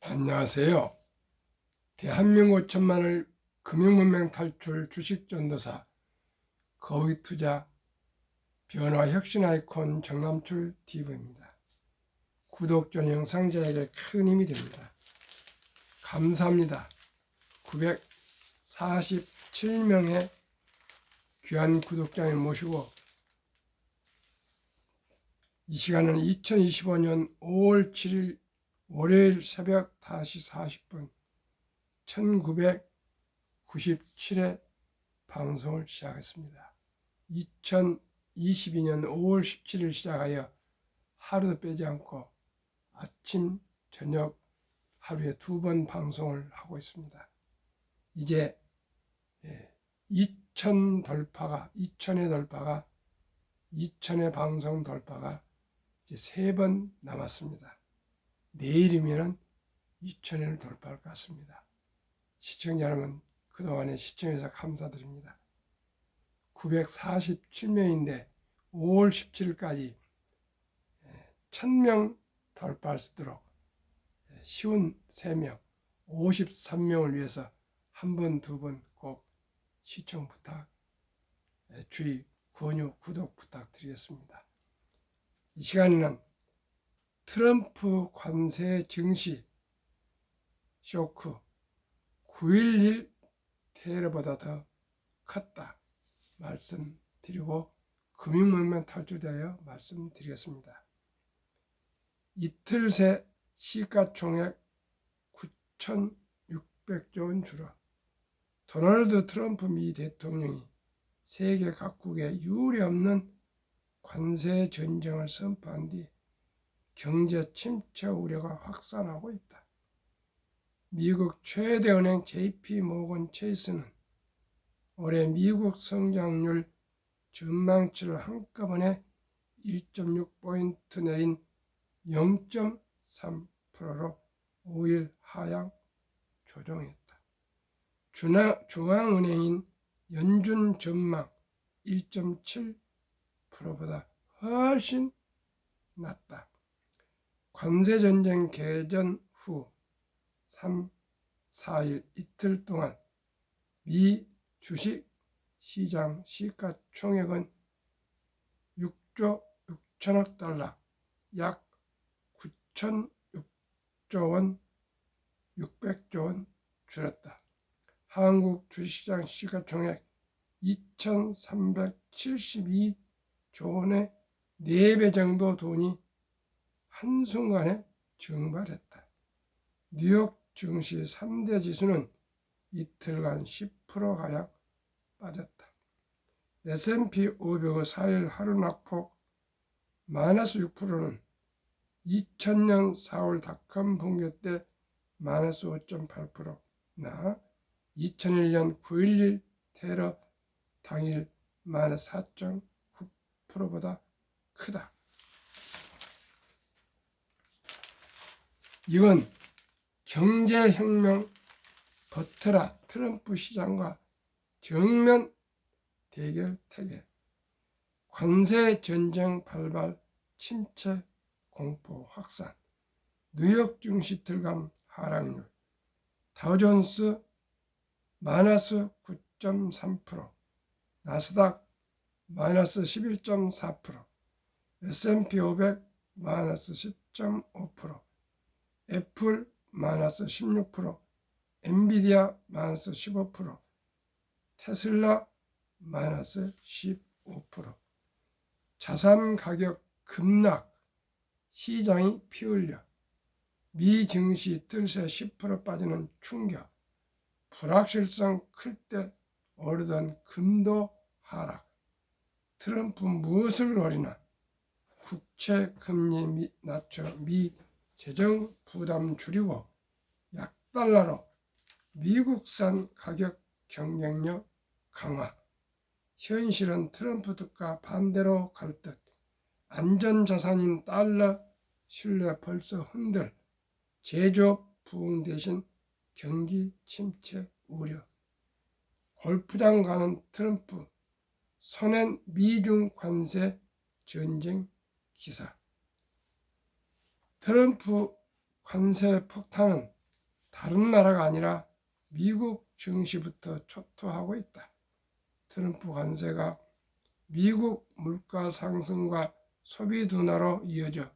안녕하세요. 대한민국 천만을 금융문맹 탈출 주식전도사 거위투자 변화 혁신 아이콘 정남출 TV입니다. 구독 전 영상 제작에 큰 힘이 됩니다. 감사합니다. 947명의 귀한 구독자를 모시고 이 시간은 2025년 5월 7일 월요일 새벽 5시 40분 1997회 방송을 시작했습니다. 2022년 5월 17일 시작하여 하루도 빼지 않고 아침, 저녁 하루에 2번 방송을 하고 있습니다. 이제 2000회 방송 돌파가 이제 3번 남았습니다. 내일이면 2000회를 돌파할 것 같습니다. 시청자 여러분, 그동안에 시청해서 감사드립니다. 947명인데 5월 17일까지 1000명 돌파할 수 있도록 쉬운 3명, 53명을 위해서 한 번, 두 번 꼭 시청 부탁, 주의, 권유, 구독 부탁드리겠습니다. 이 시간에는 트럼프 관세 증시 쇼크 9.11 테러보다 더 컸다 말씀드리고 금융문맹 탈출되어 말씀드리겠습니다. 이틀 새 시가총액 9,600조 원 줄어 도널드 트럼프 미 대통령이 세계 각국에 유례없는 관세 전쟁을 선포한 뒤 경제 침체 우려가 확산하고 있다. 미국 최대 은행 JP 모건 체이스는 올해 미국 성장률 전망치를 한꺼번에 1.6포인트 내린 0.3%로 5일 하향 조정했다. 중앙은행인 연준 전망 1.7%보다 훨씬 낮다. 관세전쟁 개전 후 3, 4일 이틀 동안 미 주식 시장 시가총액은 6조 6천억 달러, 약 9,006조 원, 600조 원 줄었다. 한국 주식시장 시가총액 2,372조 원의 4배 정도 돈이 한순간에 증발했다. 뉴욕 증시 3대 지수는 이틀간 10%가량 빠졌다. S&P 500의 4일 하루 낙폭 마이너스 6%는 2000년 4월 닷컴 붕괴 때 마이너스 5.8%나 2001년 9.11 테러 당일 마이너스 4.9%보다 크다. 이건 경제혁명 버텨라 트럼프 시장과 정면 대결 태계, 관세 전쟁 발발, 침체 공포 확산, 뉴욕 증시 들감 하락률, 다우존스 마이너스 9.3%, 나스닥 마이너스 11.4%, S&P 500 마이너스 10.5%, 애플 마이너스 16%, 엔비디아 마이너스 15%, 테슬라 마이너스 15%. 자산 가격 급락, 시장이 피흘려, 미 증시 뜰새 10% 빠지는 충격, 불확실성 클 때 오르던 금도 하락, 트럼프 무엇을 노리나, 국채 금리 낮춰 미 재정 부담 줄이고 약달러로 미국산 가격 경쟁력 강화, 현실은 트럼프 뜻과 반대로 갈 듯, 안전자산인 달러 신뢰 벌써 흔들, 제조업 부흥 대신 경기 침체 우려, 골프장 가는 트럼프, 선행 미중 관세 전쟁 기사. 트럼프 관세 폭탄은 다른 나라가 아니라 미국 증시부터 초토하고 있다. 트럼프 관세가 미국 물가 상승과 소비 둔화로 이어져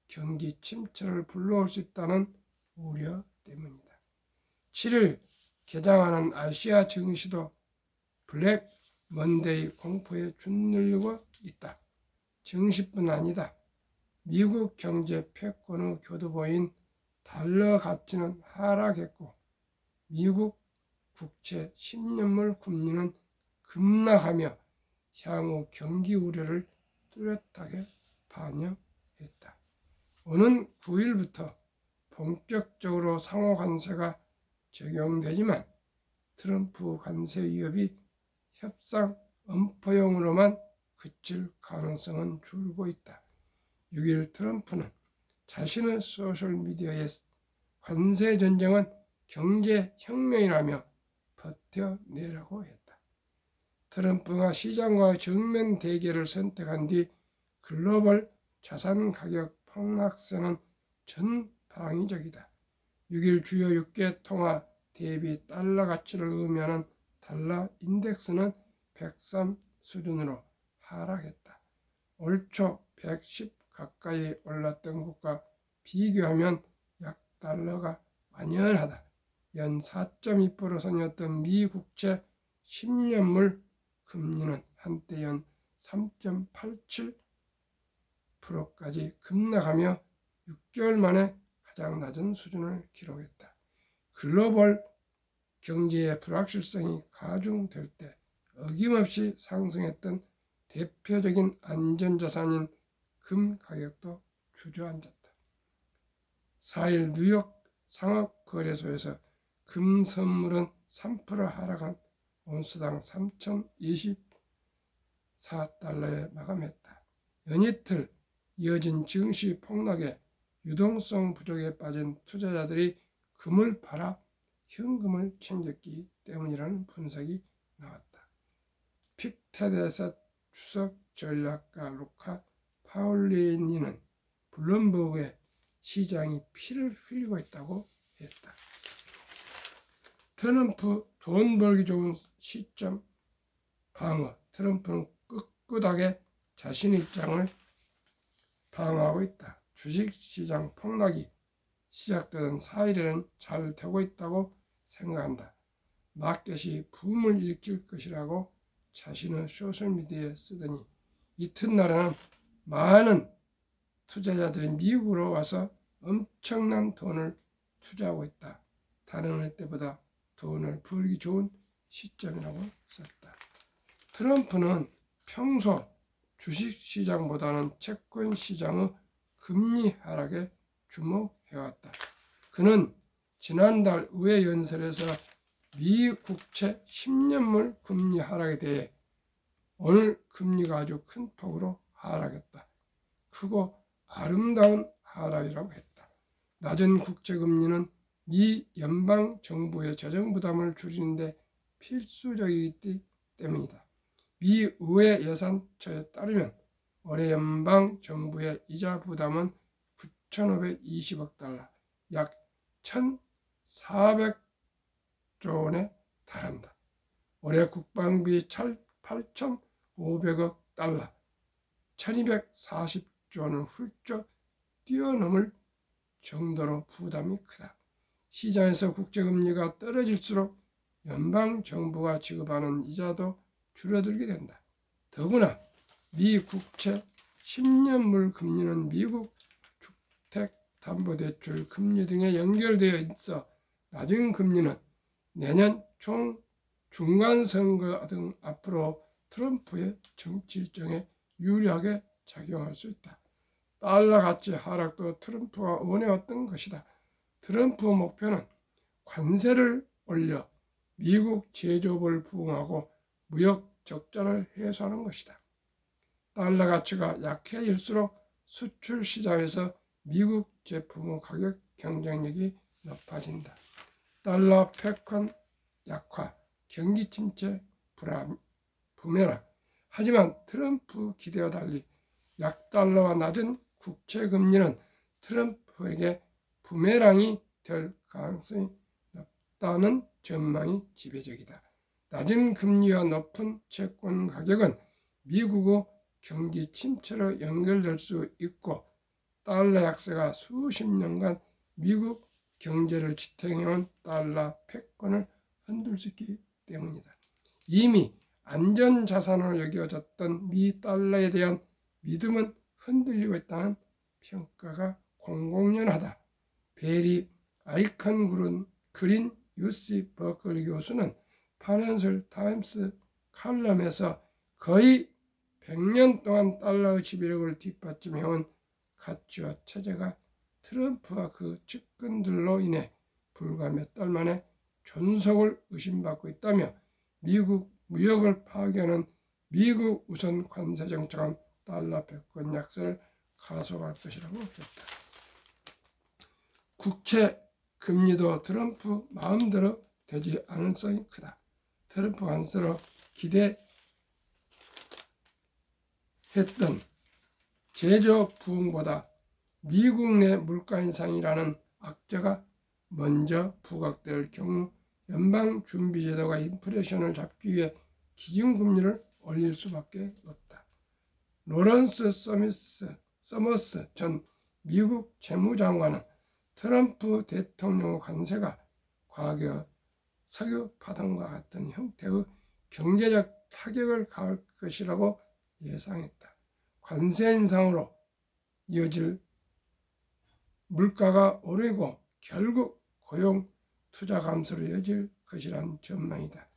경기 침체를 불러올 수 있다는 우려 때문이다. 7일 개장하는 아시아 증시도 블랙 먼데이 공포에 짓눌리고 있다. 증시뿐 아니다. 미국 경제 패권 후 교두보인 달러 가치는 하락했고 미국 국채 10년물 금리는 급락하며 향후 경기 우려를 뚜렷하게 반영했다. 오는 9일부터 본격적으로 상호 관세가 적용되지만 트럼프 관세 위협이 협상 엄포용으로만 그칠 가능성은 줄고 있다. 6일 트럼프는 자신의 소셜미디어에 관세 전쟁은 경제혁명이라며 버텨내라고 했다. 트럼프가 시장과의 정면 대결을 선택한 뒤 글로벌 자산 가격 폭락세는 전방위적이다. 6일 주요 6개 통화 대비 달러 가치를 의미하는 달러 인덱스는 103 수준으로 하락했다. 올 초 110 가까이 올랐던 것과 비교하면 약 달러가 완연하다. 연 4.2% 선이었던 미 국채 10년물 금리는 한때 연 3.87%까지 급락하며 6개월 만에 가장 낮은 수준을 기록했다. 글로벌 경제의 불확실성이 가중될 때 어김없이 상승했던 대표적인 안전자산인 금 가격도 주저앉았다. 4일 뉴욕 상업거래소에서 금 선물은 3% 하락한 온스당 3,024달러에 마감했다. 연이틀 이어진 증시 폭락에 유동성 부족에 빠진 투자자들이 금을 팔아 현금을 챙겼기 때문이라는 분석이 나왔다. 픽테드에서 수석 전략가 루카 파울리니는 블룸버그에 시장이 피를 흘리고 있다고 했다. 트럼프 돈 벌기 좋은 시점 방어. 트럼프는 꿋꿋하게 자신의 입장을 방어하고 있다. 주식시장 폭락이 시작되던 4일에는 잘 되고 있다고 생각한다. 마켓이 붐을 일으킬 것이라고 자신의 소셜미디어에 쓰더니 이튿날에는 많은 투자자들이 미국으로 와서 엄청난 돈을 투자하고 있다. 다른 해 때보다 돈을 벌기 좋은 시점이라고 썼다. 트럼프는 평소 주식시장보다는 채권시장의 금리 하락에 주목해왔다. 그는 지난달 의회 연설에서 미 국채 10년물 금리 하락에 대해 오늘 금리가 아주 큰 폭으로 하락했다. 크고 아름다운 하락이라고 했다. 낮은 국채금리는 미 연방정부의 재정부담을 줄이는데 필수적이기 때문이다. 미 의회 예산처에 따르면 올해 연방정부의 이자 부담은 9,520억 달러, 약 1,400조 원에 달한다. 올해 국방비 8,500억 달러, 1,240조 원을 훌쩍 뛰어넘을 정도로 부담이 크다. 시장에서 국제금리가 떨어질수록 연방정부가 지급하는 이자도 줄어들게 된다. 더구나 미 국채 10년물 금리는 미국 주택담보대출 금리 등에 연결되어 있어 낮은 금리는 내년 총 중간선거 등 앞으로 트럼프의 정치 일정에 유리하게 작용할 수 있다. 달러 가치 하락도 트럼프가 원해왔던 것이다. 트럼프 목표는 관세를 올려 미국 제조업을 부흥하고 무역 적자를 해소하는 것이다. 달러 가치가 약해질수록 수출 시장에서 미국 제품의 가격 경쟁력이 높아진다. 달러 패권 약화, 경기 침체 부메랑. 하지만 트럼프 기대와 달리 약달러와 낮은 국채 금리는 트럼프에게 부메랑이 될 가능성이 없다는 전망이 지배적이다. 낮은 금리와 높은 채권 가격은 미국의 경기 침체로 연결될 수 있고 달러 약세가 수십 년간 미국 경제를 지탱해온 달러 패권을 흔들 수 있기 때문이다. 이미 안전자산으로 여겨졌던 미 달러에 대한 믿음은 흔들리고 있다는 평가가 공공연하다. 베리 아이컨 그린 UC 버클리 교수는 파이낸셜 타임스 칼럼에서 거의 100년 동안 달러의 지배력을 뒷받침해온 가치와 체제가 트럼프와 그 측근들로 인해 불과 몇 달 만에 존속을 의심받고 있다며 미국 무역을 파괴하는 미국 우선 관세 정책은 달러 패권 약세를 가속할 것이라고 했다. 국채 금리도 트럼프 마음대로 되지 않을 가능성이 크다. 트럼프 관세로 기대했던 제조 부흥보다 미국 내 물가 인상이라는 악재가 먼저 부각될 경우 연방준비제도가 인플레이션을 잡기 위해 기준금리를 올릴 수밖에 없다. 로런스 서머스 전 미국 재무장관은 트럼프 대통령 관세가 과거 석유 파동과 같은 형태의 경제적 타격을 가할 것이라고 예상했다. 관세 인상으로 이어질 물가가 오르고 결국 고용 투자 감소로 이어질 것이란 전망이다.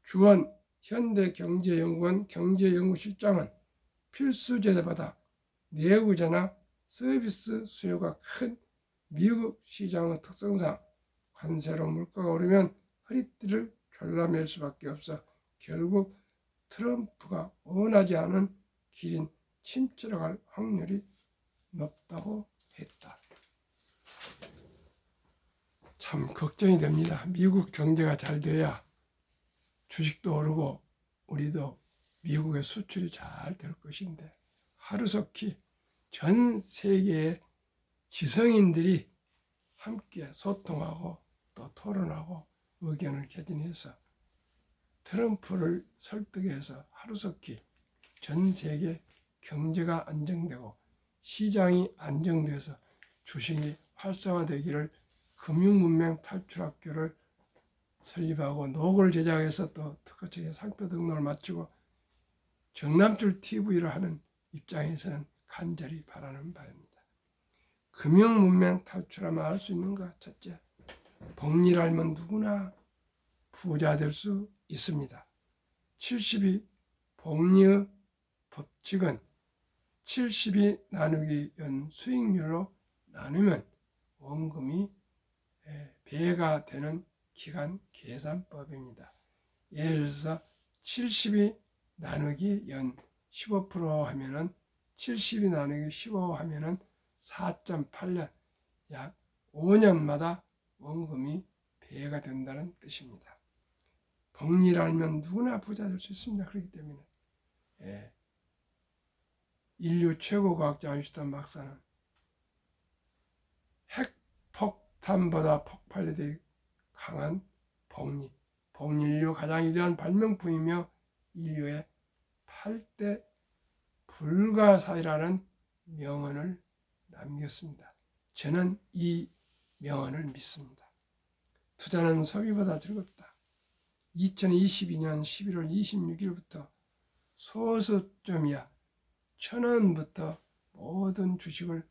주원 현대경제연구원 경제연구실장은 필수재료보다 내구재나 서비스 수요가 큰 미국 시장의 특성상 관세로 물가가 오르면 허리띠를 졸라맬 수밖에 없어 결국 트럼프가 원하지 않은 길인 침체로 갈 확률이 높다고 했다. 참 걱정이 됩니다. 미국 경제가 잘 돼야 주식도 오르고 우리도 미국의 수출이 잘 될 것인데 하루속히 전 세계의 지성인들이 함께 소통하고 또 토론하고 의견을 개진해서 트럼프를 설득해서 하루속히 전 세계 경제가 안정되고 시장이 안정돼서 주식이 활성화되기를 금융문명 탈출학교를 설립하고 노골 제작해서 또 특허청에 상표 등록을 마치고 정남줄 TV를 하는 입장에서는 간절히 바라는 바입니다. 금융문명 탈출하면 알 수 있는가? 첫째, 복리를 알면 누구나 부자 될 수 있습니다. 72 복리의 법칙은 72 나누기 연 수익률로 나누면 원금이 배가 되는 기간 계산법입니다. 예를 들어서 72 나누기 연 15% 하면은 72 나누기 15 하면은 4.8년 약 5년마다 원금이 배가 된다는 뜻입니다. 복리를 알면 누구나 부자 될 수 있습니다. 그렇기 때문에 인류 최고 과학자 아인슈타인 박사는 핵폭탄보다 폭발력이 강한 복리 인류 가장 위대한 발명품이며 인류의 8대 불가사의라는 명언을 남겼습니다. 저는 이 명언을 믿습니다. 투자는 소비보다 즐겁다. 2022년 11월 26일부터 소수점이야 1,000원부터 모든 주식을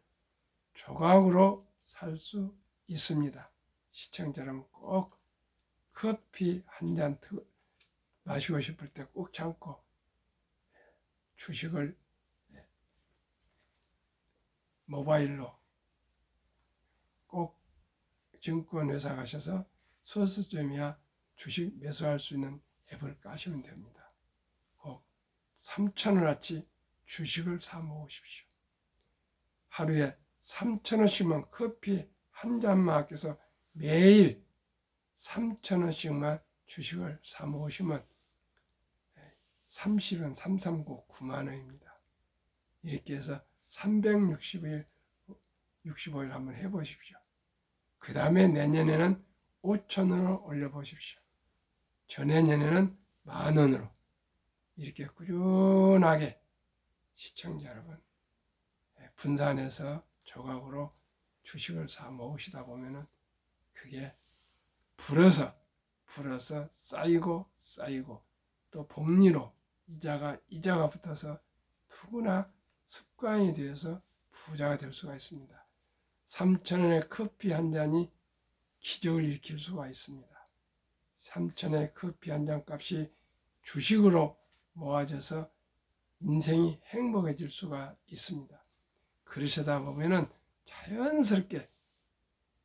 조각으로 살 수 있습니다. 시청자 여러분 꼭 커피 한 잔 마시고 싶을 때 꼭 참고 주식을 모바일로 꼭 증권회사 가셔서 소수점이야 주식 매수할 수 있는 앱을 까시면 됩니다. 꼭 3,000원어치 주식을 사 먹으십시오. 하루에 3,000원씩만 커피 한 잔만 아껴서 매일 3,000원씩만 주식을 사 먹으시면 30은 339 9만 원입니다. 이렇게 해서 365일 한번 해보십시오. 그 다음에 내년에는 5,000원으로 올려보십시오. 전해년에는 10,000원으로 이렇게 꾸준하게 시청자 여러분 분산해서 조각으로 주식을 사 모으시다 보면은 그게 불어서 쌓이고 또 복리로 이자가 붙어서 누구나 습관이 되어서 부자가 될 수가 있습니다. 3,000원의 커피 한 잔이 기적을 일으킬 수가 있습니다. 3,000원의 커피 한 잔 값이 주식으로 모아져서 인생이 행복해질 수가 있습니다. 그러시다 보면은 자연스럽게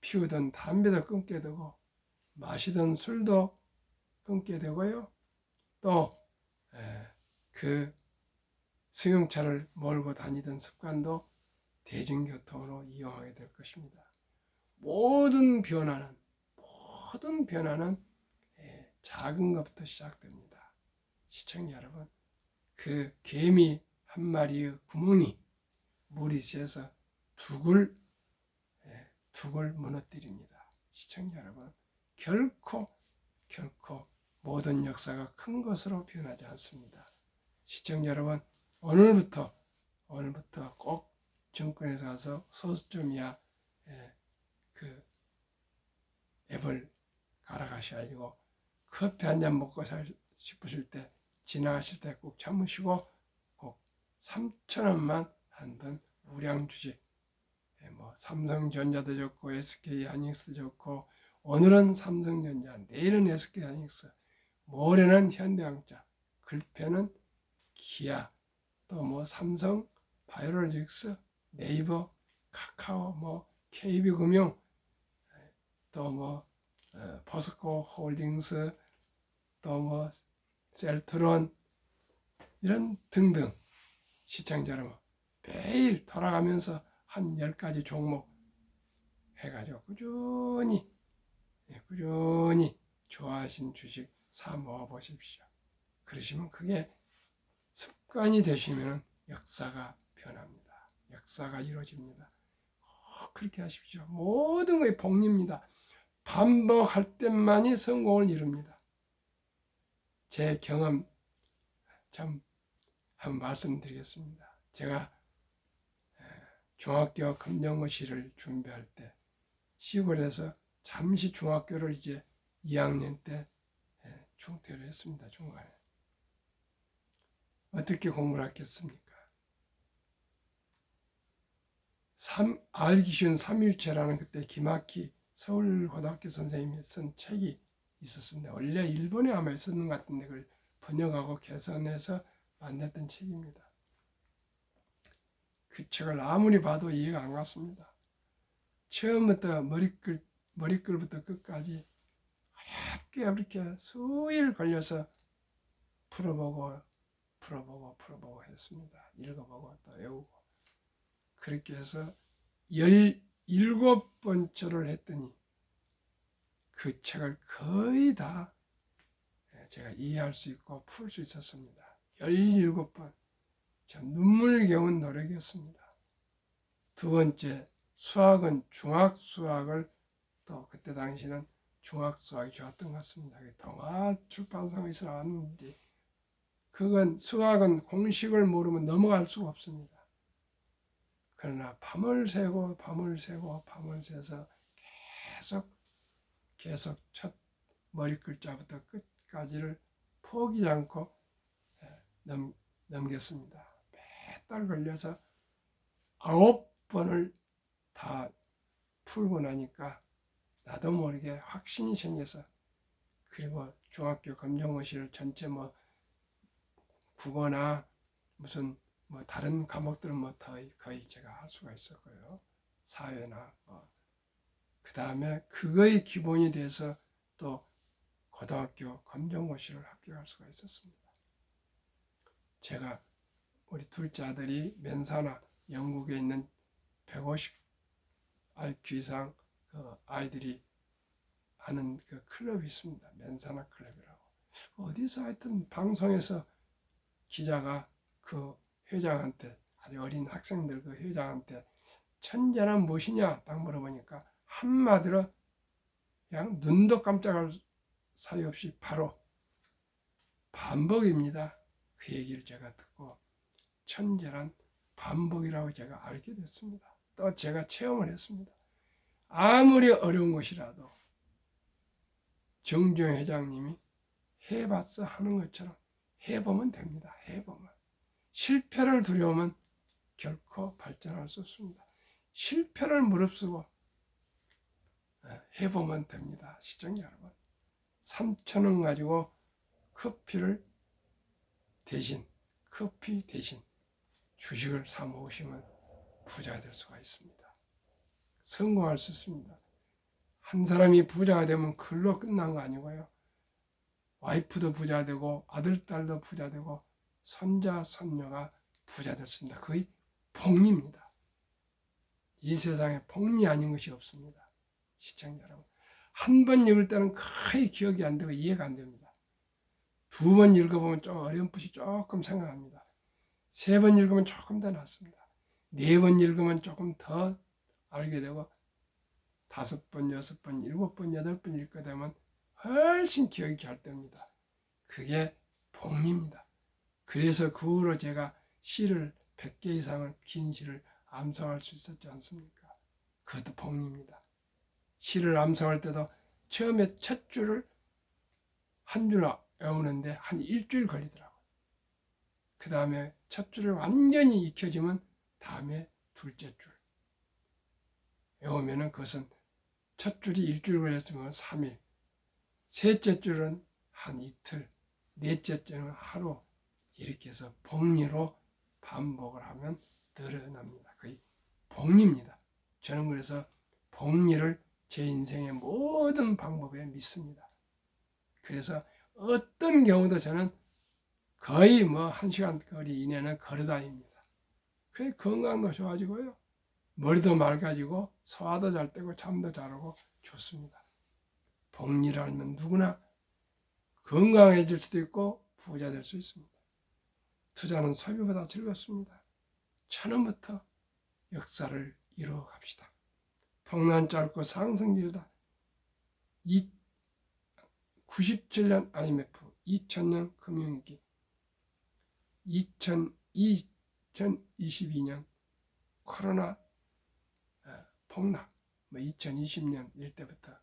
피우던 담배도 끊게 되고 마시던 술도 끊게 되고요. 또 그 승용차를 몰고 다니던 습관도 대중교통으로 이용하게 될 것입니다. 모든 변화는 작은 것부터 시작됩니다. 시청자 여러분, 그 개미 한 마리의 구멍이 물이 새서 둑을 무너뜨립니다. 시청자 여러분, 결코 모든 역사가 큰 것으로 변하지 않습니다. 시청자 여러분, 오늘부터 꼭 증권회사 가서 소수점이야 그 앱을 갈아가셔야지고 커피 한 잔 먹고 싶으실 때 지나가실 때 꼭 참으시고 꼭 3,000원만 한번 우량 주식 뭐 삼성전자도 좋고 SK하이닉스도 좋고 오늘은 삼성전자 내일은 SK하이닉스 모레는 현대항자 글패는 기아 또 뭐 삼성 바이오로직스 네이버 카카오 뭐 KB금융 또 뭐 포스코 홀딩스 또 뭐 셀트론 이런 등등 시청자 여러분 매일 돌아가면서 한 10가지 종목 해가지고 꾸준히 좋아하신 주식 사 모아 보십시오. 그러시면 그게 습관이 되시면 역사가 변합니다. 역사가 이루어집니다. 꼭 그렇게 하십시오. 모든 것이 복리입니다. 반복할 때만이 성공을 이룹니다. 제 경험 참 한번 말씀드리겠습니다. 제가 중학교 검정고시를 준비할 때 시골에서 잠시 중학교를 이제 2학년 때 중퇴를 했습니다. 중간에. 어떻게 공부를 했겠습니까? 알기 쉬운 삼일체라는 그때 김학희 서울고등학교 선생님이 쓴 책이 있었습니다. 원래 일본에 아마 있었는 것 같은데 그걸 번역하고 개선해서 만들었던 책입니다. 그 책을 아무리 봐도 이해가 안 갔습니다. 처음부터 머리글부터 끝까지 어렵게 이렇게 수일 걸려서 풀어보고 했습니다. 읽어보고 또 외우고 그렇게 해서 17번째를 했더니 그 책을 거의 다 제가 이해할 수 있고 풀 수 있었습니다. 17번 참 눈물겨운 노력이었습니다. 두 번째 수학은 중학수학을 또 그때 당시는 중학수학이 좋았던 것 같습니다. 동아출판사에서 나왔는지 그건 수학은 공식을 모르면 넘어갈 수가 없습니다. 그러나 밤을 새서 계속 첫 머리 글자부터 끝까지를 포기하지 않고 넘겼습니다. 몇 달 걸려서 9번을 다 풀고 나니까 나도 모르게 확신이 생겨서 그리고 중학교 검정고시를 전체 뭐 국어나 무슨 뭐 다른 과목들은 뭐 거의 제가 할 수가 있었고요. 사회나 그 다음에 그거의 기본이 돼서 또 고등학교 검정고시를 합격할 수가 있었습니다. 제가 우리 둘째 아들이 맨사나 영국에 있는 150 IQ 이상 그 아이들이 하는 그 클럽이 있습니다. 맨사나 클럽이라고. 어디서 하여튼 방송에서 기자가 그 회장한테 아주 어린 학생들 그 회장한테 천재란 무엇이냐 딱 물어보니까 한마디로 그냥 눈도 깜짝할 사이 없이 바로 반복입니다. 그 얘기를 제가 듣고 천재란 반복이라고 제가 알게 됐습니다. 또 제가 체험을 했습니다. 아무리 어려운 것이라도 정주영 회장님이 해봤어 하는 것처럼 해보면 됩니다. 해보면. 실패를 두려우면 결코 발전할 수 없습니다. 실패를 무릅쓰고 해보면 됩니다. 시청자 여러분. 3,000원 가지고 커피 대신 주식을 사 모으시면 부자가 될 수가 있습니다. 성공할 수 있습니다. 한 사람이 부자가 되면 그걸로 끝난 거 아니고요. 와이프도 부자 되고 아들, 딸도 부자 되고 손자, 손녀가 부자 됐습니다. 거의 복리입니다. 이 세상에 복리 아닌 것이 없습니다. 시청자 여러분. 한 번 읽을 때는 거의 기억이 안 되고 이해가 안 됩니다. 2번 읽어보면 좀 어렴풋이 조금 생각합니다. 3번 읽으면 조금 더 낫습니다. 4번 읽으면 조금 더 알게 되고 5번, 6번, 7번, 8번 읽게 되면 훨씬 기억이 잘 됩니다. 그게 복리입니다. 그래서 그 후로 제가 시를 100개 이상을 긴 시를 암송할 수 있었지 않습니까? 그것도 복리입니다. 시를 암송할 때도 처음에 첫 줄을 한 줄 외우는데 한 일주일 걸리더라고요. 그 다음에 첫 줄을 완전히 익혀지면 다음에 둘째 줄 외우면은 그것은 첫 줄이 일주일 걸렸으면 3일, 셋째 줄은 한 이틀, 넷째 줄은 하루 이렇게 해서 복리로 반복을 하면 늘어납니다. 거의 복리입니다. 저는 그래서 복리를 제 인생의 모든 방법에 믿습니다. 그래서 어떤 경우도 저는 거의 1시간 거리 이내는 걸어다닙니다. 그래 건강도 좋아지고요. 머리도 맑아지고 소화도 잘 되고 잠도 잘 오고 좋습니다. 복리를 알면 누구나 건강해질 수도 있고 부자 될 수 있습니다. 투자는 소비보다 즐겁습니다. 천원부터 역사를 이루어 갑시다. 폭난 짧고 상승 길다. 97년 IMF, 2000년 금융위기, 2022년 코로나 폭락, 2020년 일때부터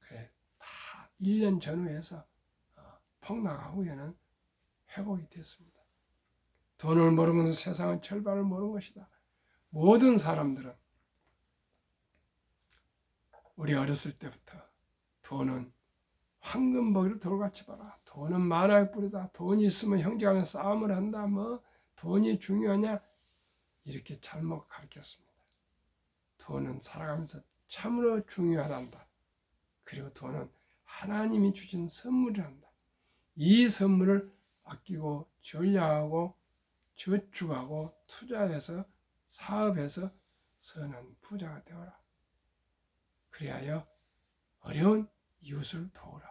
그래 다 1년 전후에서 폭락 후에는 회복이 됐습니다. 돈을 모르면서 세상은 절반을 모르는 것이다. 모든 사람들은 우리 어렸을 때부터 돈은 황금버기를 돌같이 봐라. 돈은 만화의 뿌리다. 돈이 있으면 형제간에 싸움을 한다. 돈이 중요하냐? 이렇게 잘못 가르쳤습니다. 돈은 살아가면서 참으로 중요하단다. 그리고 돈은 하나님이 주신 선물이란다. 이 선물을 아끼고 전략하고 저축하고 투자해서 사업해서 선한 부자가 되어라. 그리하여 어려운 이웃을 도우라.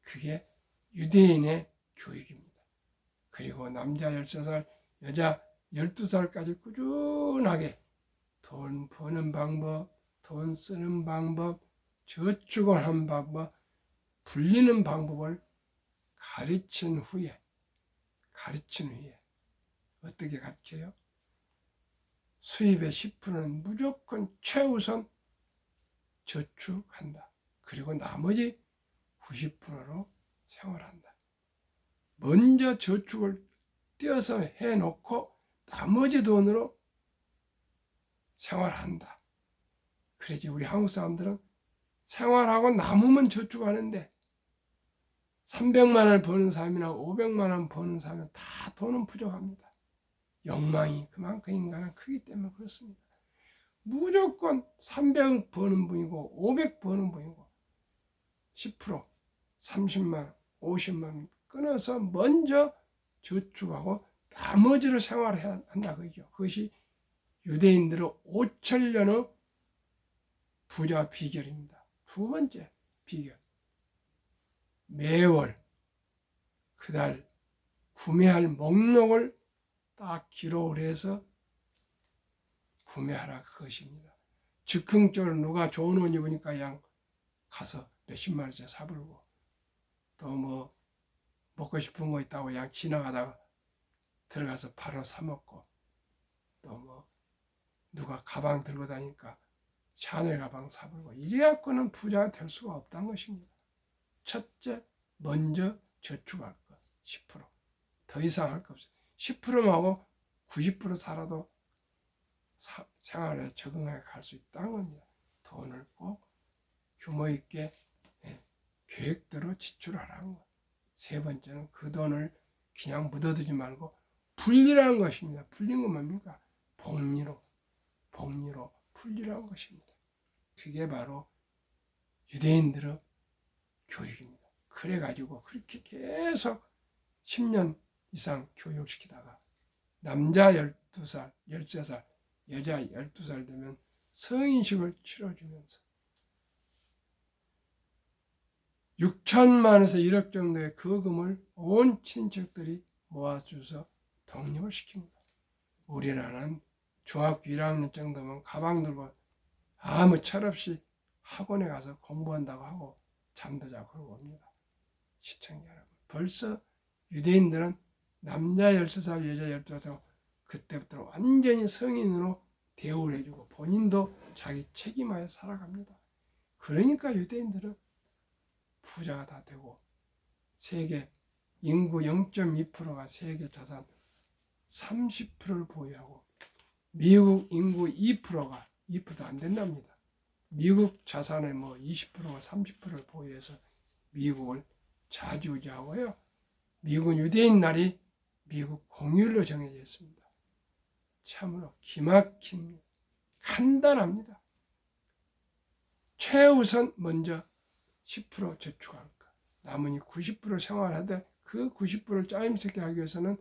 그게 유대인의 교육입니다. 그리고 남자 13살, 여자 12살까지 꾸준하게 돈 버는 방법, 돈 쓰는 방법, 저축을 하는 방법, 불리는 방법을 가르친 후에 어떻게 가르쳐요? 수입의 10%는 무조건 최우선 저축한다. 그리고 나머지 90%로 생활한다. 먼저 저축을 떼어서 해놓고 나머지 돈으로 생활한다. 그래야지 우리 한국 사람들은 생활하고 남으면 저축하는데 300만 원을 버는 사람이나 500만 원 버는 사람은 다 돈은 부족합니다. 욕망이 그만큼 인간은 크기 때문에 그렇습니다. 무조건 300 버는 분이고 500 버는 분이고 10%, 30만 원, 50만 원 끊어서 먼저 저축하고 나머지로 생활해야 한다 그죠. 그것이 유대인들의 5천년의 부자 비결입니다. 두 번째 비결. 매월 그달 구매할 목록을 딱 기록을 해서 구매하라 그것입니다. 즉흥적으로 누가 좋은 옷 입으니까 그냥 가서 몇십만 원짜리 사불고, 또 뭐 먹고 싶은 거 있다고 그냥 지나가다가 들어가서 바로 사 먹고, 또 뭐 누가 가방 들고 다니니까 샤넬 가방 사불고, 이래갖고는 부자가 될 수가 없다는 것입니다. 첫째, 먼저 저축할 것 10%. 더 이상 할 거 없어요. 10%만 하고 90% 살아도 생활에 적응해 갈 수 있다는 겁니다. 돈을 꼭 규모 있게 계획대로 지출하라는 것. 세 번째는 그 돈을 그냥 묻어두지 말고 분리라는 것입니다. 분리는 건 뭡니까? 복리로 분리라는 것입니다. 그게 바로 유대인들의 교육입니다. 그래가지고 그렇게 계속 10년 이상 교육시키다가 남자 12살, 13살, 여자 12살 되면 성인식을 치러주면서 6천만 원에서 1억 정도의 거금을 온 친척들이 모아줘서 독립을 시킵니다. 우리나라는 중학교 1학년 정도면 가방 들고 아무 철없이 학원에 가서 공부한다고 하고 잠도 자고 그러고 옵니다. 시청자 여러분, 벌써 유대인들은 남자 13살, 여자 12살 그때부터 완전히 성인으로 대우를 해주고 본인도 자기 책임하에 살아갑니다. 그러니까 유대인들은 부자가 다 되고 세계 인구 0.2%가 세계 자산 30%를 보유하고 미국 인구 2%가 2%도 안 된답니다. 미국 자산의 뭐 20%가 30%를 보유해서 미국을 좌지우지하고요. 미국은 유대인 날이 미국 공휴일로 정해져 있습니다. 참으로 기막힌 간단합니다. 최우선 먼저 10% 저축할 것. 나머지 90% 생활하되 그 90%를 짜임새게 하기 위해서는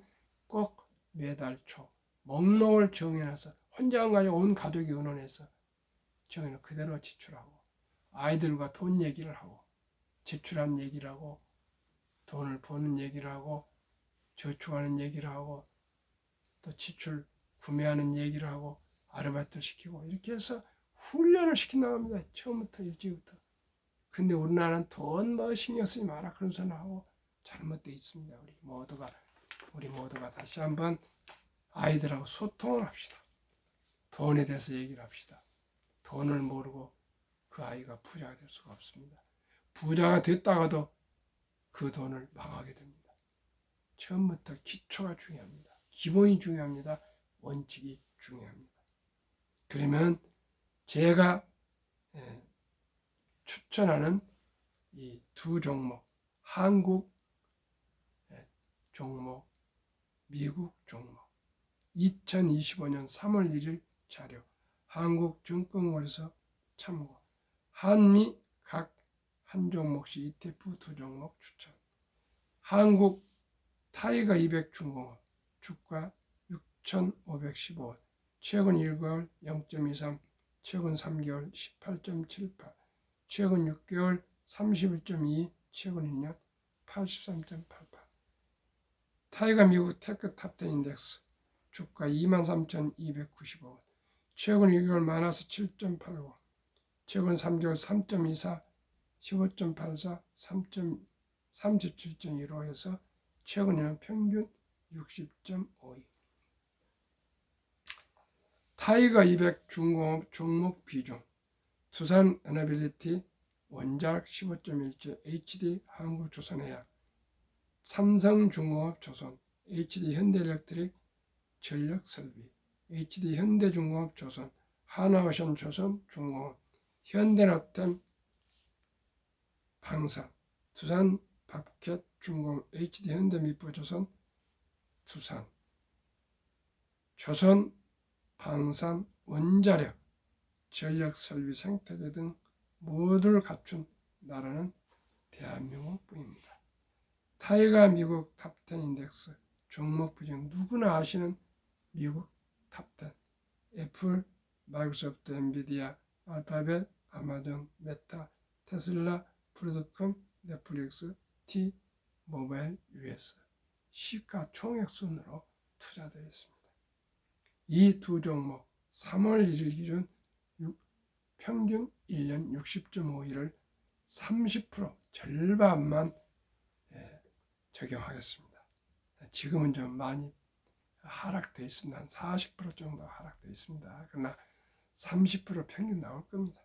꼭 매달 초 목록을 정해놔서 혼자 안 가지고 온 가족이 의논해서 정해놓은 그대로 지출하고 아이들과 돈 얘기를 하고 지출한 얘기를 하고 돈을 버는 얘기를 하고 저축하는 얘기를 하고 또 지출 구매하는 얘기를 하고 아르바이트를 시키고 이렇게 해서 훈련을 시킨다고 합니다. 처음부터 일찍부터. 근데 우리나라는 돈 뭐 신경 쓰지 마라 그런 소리 하고 잘못되어 있습니다. 우리 모두가 다시 한번 아이들하고 소통을 합시다. 돈에 대해서 얘기를 합시다. 돈을 모르고 그 아이가 부자가 될 수가 없습니다. 부자가 됐다가도 그 돈을 망하게 됩니다. 처음부터 기초가 중요합니다. 기본이 중요합니다. 원칙이 중요합니다. 그러면 제가 추천하는 이 두 종목, 한국 종목, 미국 종목, 2025년 3월 1일 자료, 한국증권거래소 참고, 한미 각 한 종목씩 ETF 두 종목 추천, 한국 타이거 200 중공업 주가 6,515원, 최근 1개월 0.23, 최근 3개월 18.78, 최근 6개월 31.2, 최근 1년 83.88. 타이거 미국 테크 탑10 인덱스 주가 23,295원, 최근 1개월 마이너스 7.85, 최근 3개월 3.24, 15.84, 37.15에서 최근에는 평균 60.52. 타이거 200 중공업 종목 비중, 두산 에너빌리티, 원자력 15.17, HD 한국조선해양, 삼성중공업 조선, HD 현대일렉트릭 전력설비, HD 현대중공업 조선, 하나오션 조선 중공업, 현대로템 방산, 두산 밥켓 중공업, HD 현대미포조선 두산, 조선 방산 원자력 전력설비 생태계 등 모두를 갖춘 나라는 대한민국뿐입니다. 타이거 미국 탑10 인덱스 종목 비중 누구나 아시는 미국 탑10, 애플, 마이크로소프트, 엔비디아, 알파벳, 아마존, 메타, 테슬라, 브로드컴, 넷플릭스, T, 모바일, US 시가총액 순으로 투자되어 있습니다. 이 두 종목 3월 1일 기준 평균 1년 60.5일을 30% 절반만 적용하겠습니다. 지금은 좀 많이 하락되어 있습니다. 한 40% 정도 하락되어 있습니다. 그러나 30% 평균 나올 겁니다.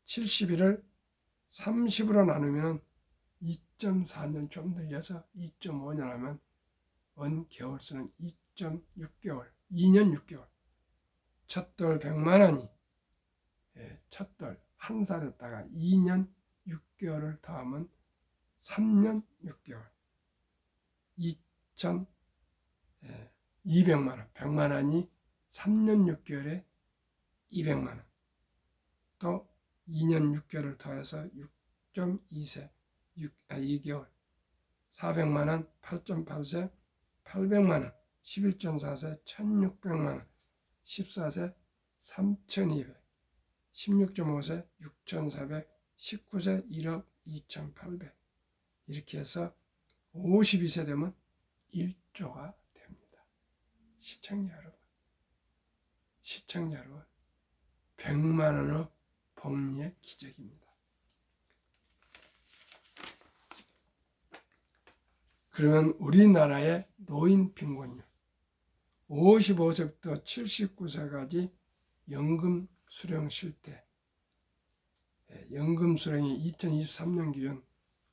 70일을 30으로 나누면 2.4년 좀 늘려서 2.5년 하면 원 개월수는 2.6개월, 2년 6개월. 첫돌 100만 원이 첫돌 한 살에다가 2년 6개월을 더하면 3년 6개월, 2,200만 원, 100만 원이 3년 6개월에 200만 원, 또 2년 6개월을 더해서 6.2세, 2개월, 400만 원, 8.8세, 800만 원, 11.4세, 1,600만 원, 14세, 3,200, 16.5세, 6,400, 19세, 1억 2,800. 이렇게 해서 52세 되면 1조가 됩니다. 시청자 여러분, 100만 원의 복리의 기적입니다. 그러면 우리나라의 노인 빈곤율 55세부터 79세까지 연금 수령 실태, 연금 수령이 2023년 기준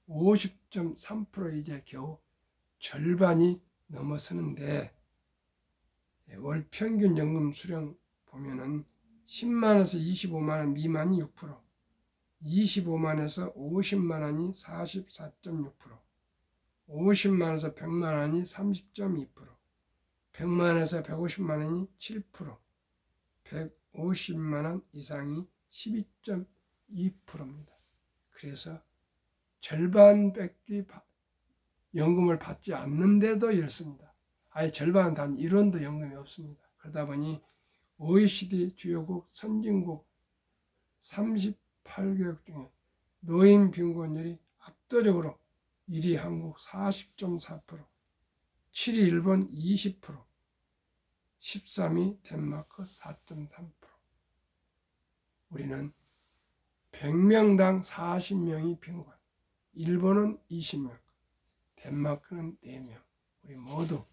50.3% 이제 겨우 절반이 넘어서는데, 월 평균 연금 수령 보면은 10만원에서 25만원 미만이 6%, 25만원에서 50만원이 44.6%, 50만원에서 100만원이 30.2%, 100만원에서 150만원이 7%, 150만원 이상이 12.2%입니다. 그래서 절반밖에 연금을 받지 않는데도 이렇습니다. 아예 절반은 단 1원도 연금이 없습니다. 그러다 보니 OECD 주요국 선진국 38개국 중에 노인 빈곤율이 압도적으로 1위 한국 40.4%, 7위 일본 20%, 13위 덴마크 4.3%. 우리는 100명당 40명이 빈곤, 일본은 20명, 덴마크는 4명. 우리 모두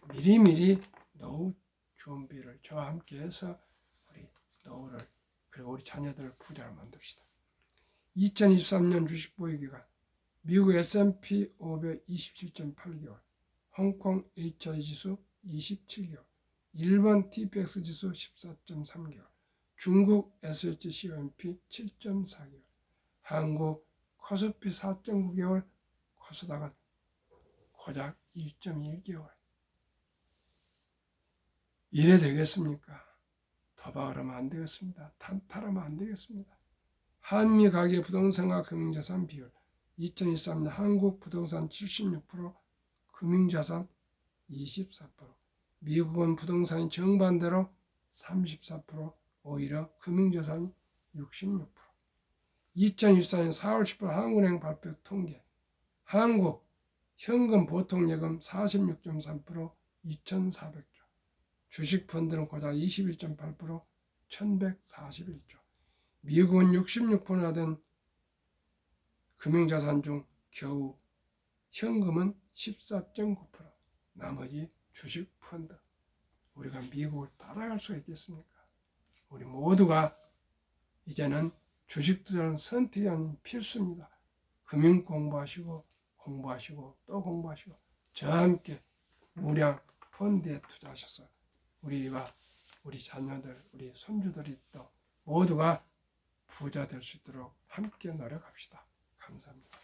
미리미리 노후 준비를 저와 함께 해서 우리 노후를, 그리고 우리 자녀들을 부자로 만듭시다. 2023년 주식 보유 기간 미국 S&P 500 27.8개월, 홍콩 HI 지수 27개월, 일본 TPX 지수 14.3개월, 중국 SHCOMP 7.4개월, 한국 코스피 4.9개월, 코스닥은 고작 1.1개월. 이래 되겠습니까? 도박을 하면 안 되겠습니다. 탄탈하면 안 되겠습니다. 한미 가계 부동산과 금융자산 비율 2023년 한국 부동산 76%, 금융자산 24%, 미국은 부동산이 정반대로 34%, 오히려 금융자산이 66%. 2024년 4월 10일 한국은행 발표 통계, 한국 현금 보통예금 46.3%, 2,400조, 주식펀드는 고작 21.8%, 1,141조, 미국은 66%나 된 금융자산 중 겨우 현금은 14.9%, 나머지 주식펀드. 우리가 미국을 따라갈 수가 있겠습니까? 우리 모두가 이제는 주식 투자는 선택이 아닌 필수입니다. 금융 공부하시고 또 공부하시고 저와 함께 우량 펀드에 투자하셔서 우리와 우리 자녀들, 우리 손주들이 또 모두가 부자 될 수 있도록 함께 노력합시다. 감사합니다.